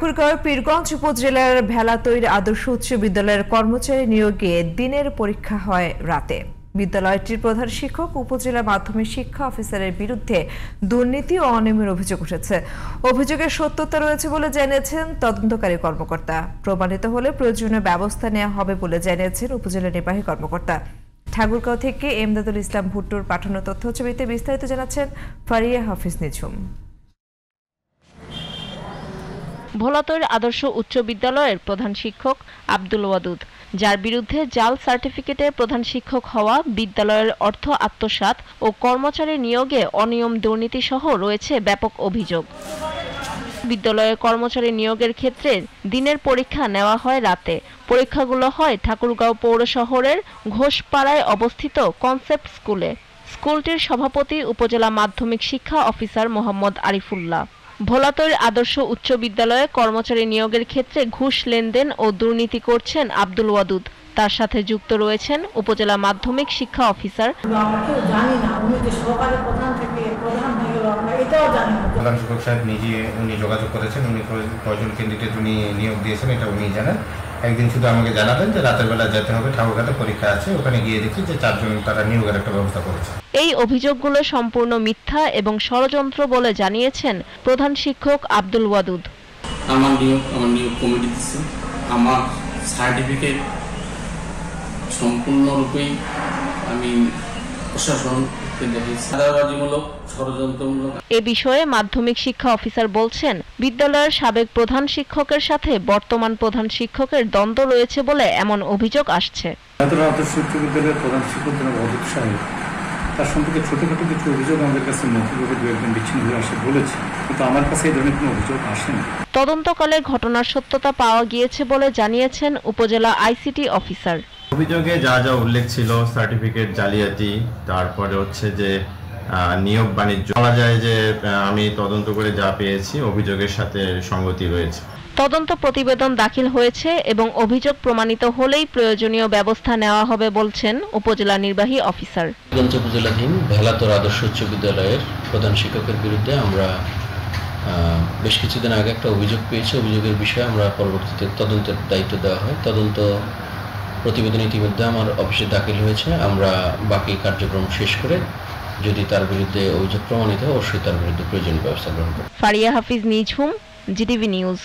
ঠাকুরগাঁও পীরগঞ্জ উপজেলার ভেলাতৈর আদর্শ উচ্চ বিদ্যালয়ের কর্মচারী নিয়োগে দিনের পরীক্ষা হয় রাতে। বিদ্যালয়টির প্রধান শিক্ষক উপজেলা মাধ্যমিক শিক্ষা অফিসারের বিরুদ্ধে দুর্নীতি ও অনিয়মের অভিযোগ উঠেছে। অভিযোগের সত্যতা রয়েছে বলে জানিয়েছেন তদন্তকারী কর্মকর্তা। প্রমাণিত হলে প্রয়োজনীয় ব্যবস্থা নেওয়া হবে বলে জানিয়েছেন উপজেলা নির্বাহী কর্মকর্তা। ঠাকুরগাঁও থেকে এমদাদুল ইসলাম ভুট্টোর পাঠানো তথ্যছবিতে বিস্তারিত জানাচ্ছেন ফারিয়া হাফিজ নিঝুম। ভোলাতৈর আদর্শ উচ্চ বিদ্যালয়ের প্রধান শিক্ষক আব্দুল ওয়াদুদ, যার বিরুদ্ধে জাল সার্টিফিকেটে প্রধান শিক্ষক হওয়া, বিদ্যালয়ের অর্থ আত্মসাৎ ও কর্মচারী নিয়োগে অনিয়ম দুর্নীতি সহ রয়েছে ব্যাপক অভিযোগ। বিদ্যালয়ের কর্মচারী নিয়োগের ক্ষেত্রে দিনের পরীক্ষা নেওয়া হয় রাতে। পরীক্ষাগুলো হয় ঠাকুরগাঁও পৌর শহরের ঘোষপাড়ায় অবস্থিত কনসেপ্ট স্কুলে। স্কুলটির সভাপতি উপজেলা মাধ্যমিক শিক্ষা অফিসার মোহাম্মদ আরিফুল্লাহ। ভোলাতৈর আদর্শ উচ্চ বিদ্যালয়ে কর্মচারী নিয়োগের ক্ষেত্রে ঘুষ লেনদেন ও দুর্নীতি করছেন আব্দুল ওয়াদুদ। তার সাথে যুক্ত রয়েছেন উপজেলা মাধ্যমিক শিক্ষা অফিসার। প্রধান শিক্ষক সাহেব উনি যোগাযোগ করেছেন, উনি কয়জন ক্যান্ডিডেট উনি নিয়োগ দিয়েছেন এটা উনি জানেন। একদিন শুধু আমাকে জানাবেন যে রাতের বেলা যেতে হবে, ঠাকুরগাঁতে পরীক্ষা আছে, ওখানে গিয়ে দেখি যে 4 জন তারা নিয়োগের একটা ব্যবস্থা করেছে। এই অভিযোগগুলো সম্পূর্ণ মিথ্যা এবং ষড়যন্ত্র বলে জানিয়েছেন প্রধান শিক্ষক আব্দুল ওয়াদুদ। আমার নিয়োগ কমিটি দিচ্ছে, আমার সার্টিফিকেট সম্পূর্ণরূপেই আমি প্রশাসন এ বিষয়ে মাধ্যমিক শিক্ষা অফিসার বলছেন, বিদ্যালয়ের সাবেক প্রধান শিক্ষকের সাথে বর্তমান প্রধান শিক্ষকের দ্বন্দ্ব রয়েছে বলে এমন অভিযোগ আসছে। বিদ্যালয়ের প্রধান শিক্ষক তার সম্পর্কে ছোটখাটো কিছু অভিযোগ আমাদের কাছে মৌখিকভাবে দু একদিন বিচ্ছিন্ন হয়ে আসে বলেছে, কিন্তু আমার কাছে এই ধরনের কোনো অভিযোগ আসেনি। তদন্তকালে ঘটনার সত্যতা পাওয়া গিয়েছে বলে জানিয়েছেন উপজেলা আইসিটি অফিসার। অভিযোগে যা যা উল্লেখ ছিল, সার্টিফিকেট জালিয়াতি, তারপরে হচ্ছে যে নিয়োগ বাণিজ্য, বলা যায় যে আমি তদন্ত করে যা পেয়েছি অভিযোগের সাথে সঙ্গতি রয়েছে। তদন্ত প্রতিবেদন দাখিল হয়েছে এবং অভিযোগ প্রমাণিত হলেই প্রয়োজনীয় ব্যবস্থা নেওয়া হবে বলছেন উপজেলা নির্বাহী অফিসার। পীরগঞ্জ উপজেলাধীন ভেলাতৈর আদর্শ উচ্চ বিদ্যালয়ের প্রধান শিক্ষকের বিরুদ্ধে আমরা বেশ কিছুদিন আগে একটা অভিযোগ পেয়েছি। অভিযোগের বিষয়ে আমরা পরবর্তীতে তদন্তের দায়িত্ব দেওয়া হয়। তদন্ত প্রতিবেদন ইতিমধ্যে আমার অফিসে দাখিল হয়েছে। আমরা বাকি কার্যক্রম শেষ করে যদি তার বিরুদ্ধে অভিযোগ প্রমাণিত হয় অবশ্যই তার বিরুদ্ধে প্রয়োজনীয় ব্যবস্থা গ্রহণ করব। ফারিয়া হাফিজ নিঝুম, জিটিভি নিউজ।